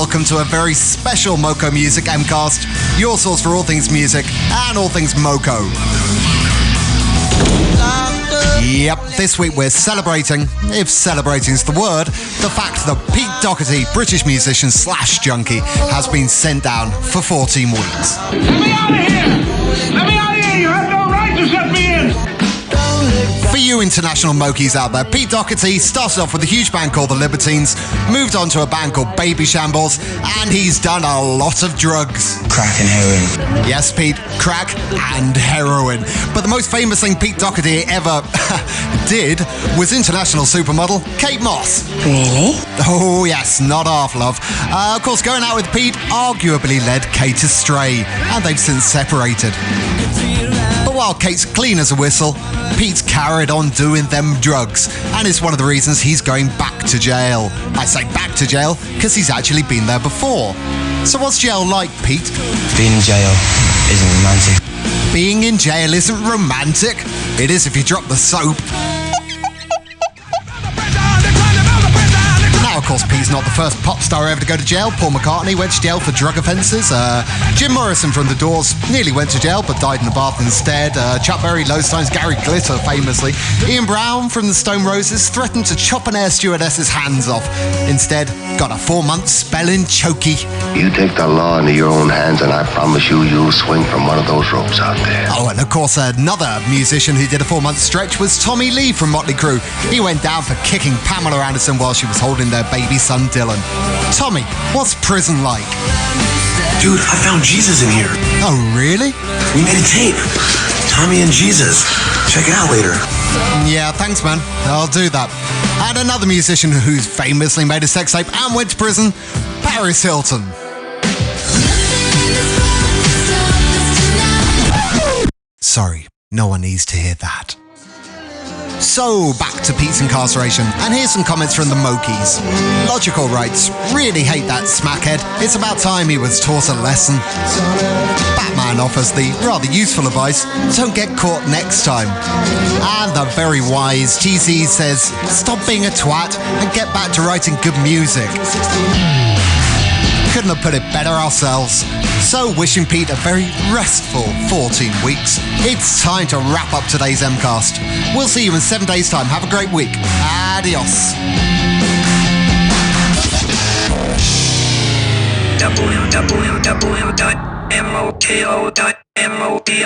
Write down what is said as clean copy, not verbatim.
welcome to a very special MOKO Music Mkast, your source for all things music and all things MOKO. Yep, this week we're celebrating, if celebrating's the word, the fact that Pete Doherty, British musician / junkie, has been sent down for 14 weeks. Let me out of here! Let me out of here! You have no right to shut me in! For you international Mokies out there, Pete Doherty started off with a huge band called the Libertines, moved on to a band called Baby Shambles, and he's done a lot of drugs. Crack and heroin. Yes, Pete, crack and heroin. But the most famous thing Pete Doherty ever did was international supermodel Kate Moss. Really? Oh yes, not half love. Of course, going out with Pete arguably led Kate astray, and they've since separated. But while Kate's clean as a whistle, Pete's carried on doing them drugs, and it's one of the reasons he's going back to jail. I say back to jail because he's actually been there before. So what's jail like, Pete? Being in jail isn't romantic. Being in jail isn't romantic? It is if you drop the soap. Now, of course, Pete's not the first pop star ever to go to jail. Paul McCartney went to jail for drug offences. Jim Morrison from The Doors nearly went to jail but died in a bath instead. Chuck Berry, Low Stones, Gary Glitter famously. Ian Brown from the Stone Roses threatened to chop an air stewardess's hands off. Instead, got a 4-month spell in chokey. You take the law into your own hands and I promise you'll swing from one of those ropes out there. Oh, and of course, another musician who did a 4-month stretch was Tommy Lee from Motley Crue. He went down for kicking Pamela Anderson while she was holding their baby son Dylan. Tommy, what's prison like? Dude, I found Jesus in here. Oh, really? We made a tape. Tommy and Jesus. Check it out later. Yeah, thanks, man. I'll do that. And another musician who's famously made a sex tape and went to prison, Paris Hilton. Sorry, no one needs to hear that. So, back to Pete's incarceration, and here's some comments from the Mokies. Logical writes, really hate that smackhead. It's about time he was taught a lesson. Batman offers the rather useful advice, don't get caught next time. And the very wise TZ says, stop being a twat and get back to writing good music. Couldn't have put it better ourselves. So wishing Pete a very restful 14 weeks. It's time to wrap up today's Mkast. We'll see you in 7 days' time. Have a great week. Adios. www.moko.modi